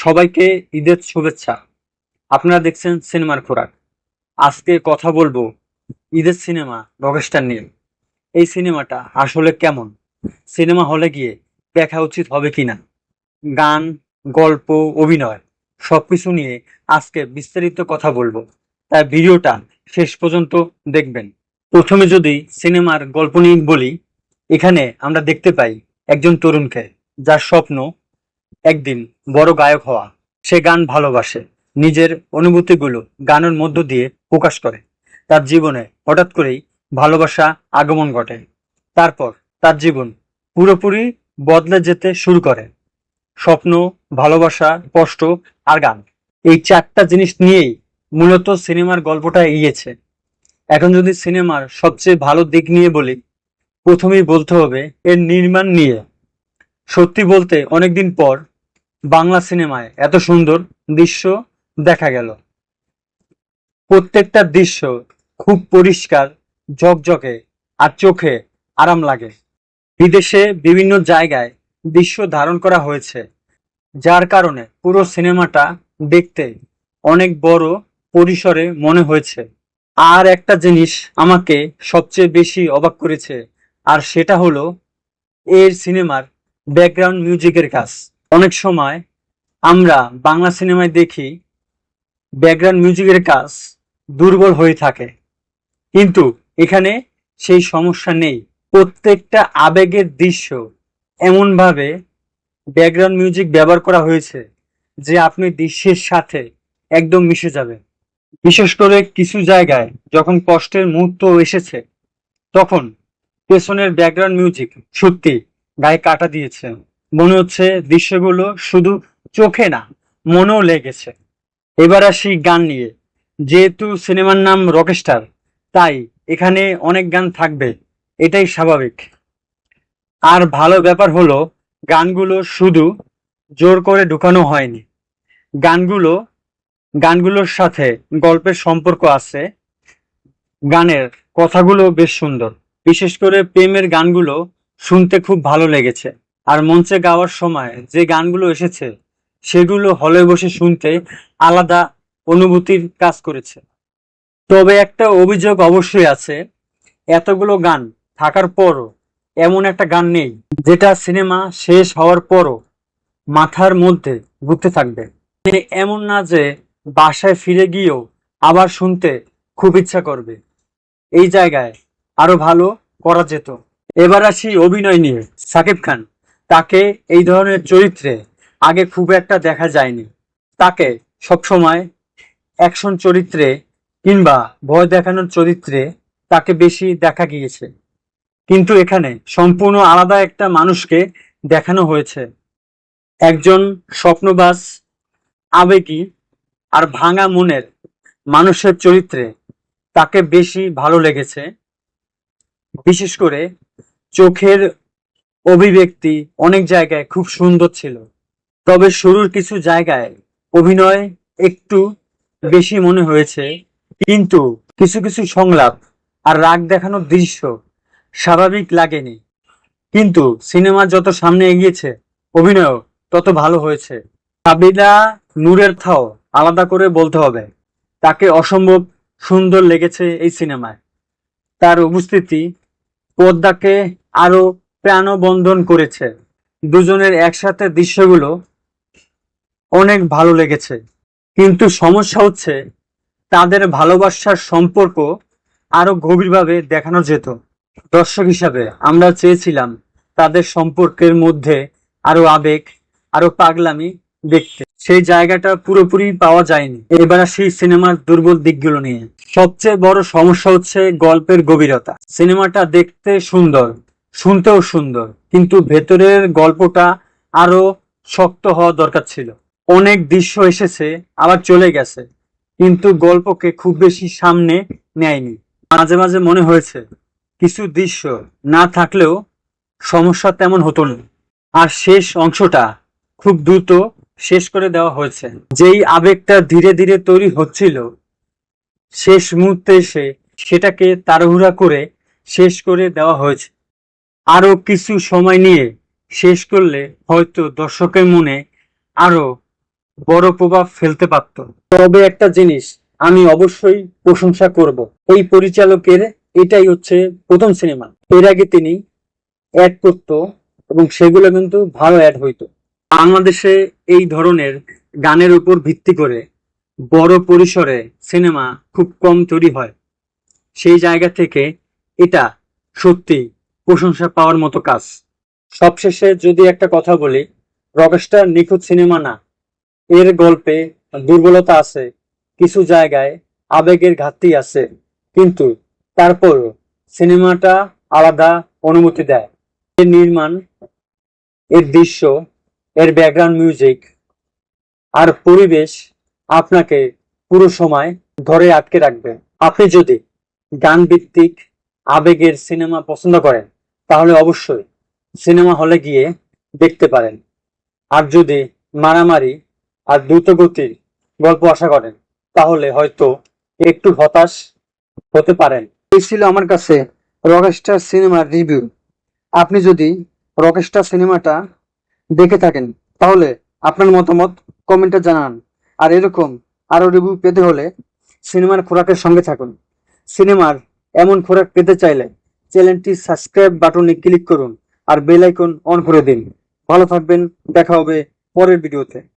সবাইকে ঈদের শুভেচ্ছা। আপনারা দেখছেন সিনেমার খোরাক। আজকে কথা বলবো ঈদের সিনেমা রকস্টার নিয়ে। এই সিনেমাটা আসলে কেমন, সিনেমা হলে গিয়ে দেখা উচিত হবে কিনা, গান, গল্প, অভিনয় সবকিছু নিয়ে আজকে বিস্তারিত কথা বলবো। তাই ভিডিওটা শেষ পর্যন্ত দেখবেন। প্রথমে যদি সিনেমার গল্প নিয়ে বলি, এখানে আমরা দেখতে পাই একজন তরুণকে যার স্বপ্ন একদিন বড় গায়ক হওয়া। সে গান ভালোবাসে, নিজের অনুভূতিগুলো গানের মধ্য দিয়ে প্রকাশ করে। তার জীবনে হঠাৎ করেই ভালোবাসা আগমন ঘটে। তারপর তার জীবন পুরোপুরি বদলে যেতে শুরু করে। স্বপ্ন, ভালোবাসা, কষ্ট আর গান, এই চারটা জিনিস নিয়েই মূলত সিনেমার গল্পটা এগিয়েছে। এখন যদি সিনেমার সবচেয়ে ভালো দিক নিয়ে বলি, প্রথমেই বলতে হবে এর নির্মাণ নিয়ে। সত্যি বলতে অনেকদিন পর বাংলা সিনেমায় এত সুন্দর দৃশ্য দেখা গেল। প্রত্যেকটা দৃশ্য খুব পরিষ্কার, ঝকঝকে আর চোখে আরাম লাগে। বিদেশে বিভিন্ন জায়গায় দৃশ্য ধারণ করা হয়েছে, যার কারণে পুরো সিনেমাটা দেখতে অনেক বড় পরিসরে মনে হয়েছে। আর একটা জিনিস আমাকে সবচেয়ে বেশি অবাক করেছে, আর সেটা হলো এর সিনেমার ব্যাকগ্রাউন্ড মিউজিকের কাজ। অনেক সময় আমরা বাংলা সিনেমায় দেখি ব্যাকগ্রাউন্ড মিউজিকের কাজ দুর্বল হয়ে থাকে, কিন্তু এখানে সেই সমস্যা নেই। প্রত্যেকটা আবেগের দৃশ্য এমনভাবে ব্যাকগ্রাউন্ড মিউজিক ব্যবহার করা হয়েছে যে আপনি দৃশ্যের সাথে একদম মিশে যাবেন। বিশেষ করে কিছু জায়গায় যখন কষ্টের মুহূর্ত এসেছে, তখন পেছনের ব্যাকগ্রাউন্ড মিউজিক সত্যি গায়ে কাটা দিয়েছে। মনে হচ্ছে দৃশ্যগুলো শুধু চোখে না, মনেও লেগেছে। এবার আসি গান নিয়ে। যেহেতু সিনেমার নাম রকস্টার, তাই এখানে অনেক গান থাকবে, এটাই স্বাভাবিক। আর ভালো ব্যাপার হলো গানগুলো শুধু জোর করে ঢুকানো হয়নি। গানগুলো গানগুলোর সাথে গল্পের সম্পর্ক আছে। গানের কথাগুলো বেশ সুন্দর, বিশেষ করে প্রেমের গানগুলো শুনতে খুব ভালো লেগেছে। আর মঞ্চে গাওয়ার সময় যে গানগুলো এসেছে, সেগুলো হলে বসে শুনতে আলাদা অনুভূতির কাজ করেছে। তবে একটা অভিযোগ অবশ্যই আছে, এতগুলো গান থাকার পরও এমন একটা গান নেই যেটা সিনেমা শেষ হওয়ার পরও মাথার মধ্যে ঘুরতে থাকবে। এমন না যে বাসায় ফিরে গিয়েও আবার শুনতে খুব ইচ্ছা করবে। এই জায়গায় আরো ভালো করা যেত। এবার আসি অভিনয় নিয়ে। সাকিব খান, তাকে এই ধরনের চরিত্রে আগে খুব একটা দেখা যায়নি। তাকে সবসময় অ্যাকশন চরিত্রে কিংবা ভয় দেখানোর চরিত্রে তাকে বেশি দেখা গিয়েছে, কিন্তু এখানে সম্পূর্ণ আলাদা একটা মানুষকে দেখানো হয়েছে। একজন স্বপ্নবাজ, আবেগী আর ভাঙা মনের মানুষের চরিত্রে তাকে বেশি ভালো লেগেছে। বিশেষ করে চোখের অভিব্যক্তি অনেক জায়গায় খুব সুন্দর ছিল। তবে শুরুর কিছু জায়গায় অভিনয় একটু বেশি মনে হয়েছে, কিন্তু কিছু কিছু সংলাপ আর রাগ দেখানোর দৃশ্য স্বাভাবিক লাগেনি। কিন্তু সিনেমা যত সামনে এগিয়েছে, অভিনয় তত ভালো হয়েছে। সাবিলা নূরের থাও আলাদা করে বলতে হবে, তাকে অসম্ভব সুন্দর লেগেছে এই সিনেমায়। তার উপস্থিতি পর্দাকে আরো প্রাণবন্ধন করেছে। দুজনের একসাথে দৃশ্যগুলো অনেক ভালো লেগেছে, কিন্তু সমস্যা হচ্ছে তাদের ভালোবাসার সম্পর্ক আরো গভীরভাবে দেখানো যেত। দর্শক হিসাবে আমরা চেয়েছিলাম তাদের সম্পর্কের মধ্যে আরো আবেগ, আরো পাগলামি দেখতে। সেই জায়গাটা পুরোপুরি পাওয়া যায়নি। এবার আসি সিনেমার দুর্বল দিকগুলো নিয়ে। সবচেয়ে বড় সমস্যা হচ্ছে গল্পের গভীরতা। সিনেমাটা দেখতে সুন্দর, শুনতেও সুন্দর, কিন্তু ভেতরের গল্পটা আরো শক্ত হওয়া দরকার ছিল। অনেক দৃশ্য এসেছে আবার চলে গেছে, কিন্তু গল্পকে খুব বেশি সামনে নেয়নি। মাঝে মাঝে মনে হয়েছে কিছু দৃশ্য না থাকলেও সমস্যা তেমন হতো না। আর শেষ অংশটা খুব দ্রুত শেষ করে দেওয়া হয়েছে। যেই আবেগটা ধীরে ধীরে তৈরি হচ্ছিল, শেষ মুহূর্তে এসে সেটাকে তাড়াহুড়া করে শেষ করে দেওয়া হয়েছে। আরো কিছু সময় নিয়ে শেষ করলে হয়তো দর্শকের মনে আরো বড় প্রভাব ফেলতে পারত। তবে একটা জিনিস আমি অবশ্যই প্রশংসা করব, এই পরিচালকের এটাই হচ্ছে প্রথম সিনেমা। এর আগে তিনি অ্যাড করতো এবং সেগুলো কিন্তু ভালো অ্যাড হইতো। বাংলাদেশে এই ধরনের গানের উপর ভিত্তি করে বড় পরিসরে সিনেমা খুব কম তৈরি হয়। সেই জায়গা থেকে এটা সত্যি প্রশংসা পাওয়ার মতো কাজ। সবশেষে যদি একটা কথা বলি, রকস্টার নিখুঁত সিনেমা না, এর গল্পে দুর্বলতা আছে, কিছু জায়গায় আবেগের ঘাটতি আছে, কিন্তু তারপরও সিনেমাটা আলাদা অনুমতি দেয়। এর নির্মাণ, এর দৃশ্য, এর ব্যাকগ্রাউন্ড মিউজিক আর পরিবেশ আপনাকে পুরো সময় ধরে আটকে রাখবে। আপনি যদি গান ভিত্তিক আবেগের সিনেমা পছন্দ করেন তাহলে অবশ্যই সিনেমা হলে গিয়ে দেখতে পারেন। আর যদি মারামারি আর দ্রুতগতির গল্প আশা করেন তাহলে হয়তো একটু হতাশ হতে পারেন। এই ছিল আমার কাছে রকস্টার সিনেমার রিভিউ। আপনি যদি রকস্টার সিনেমাটা দেখে থাকেন তাহলে আপনার মতামত কমেন্টে জানান। আর এরকম আরো রিভিউ পেতে হলে সিনেমার খোরাকের সঙ্গে থাকুন। সিনেমার এমন খোরাক পেতে চাইলে চ্যানেলটি সাবস্ক্রাইব বাটনে ক্লিক করুন আর বেল আইকন অন করে দিন। ভালো থাকবেন, দেখা হবে পরের ভিডিওতে।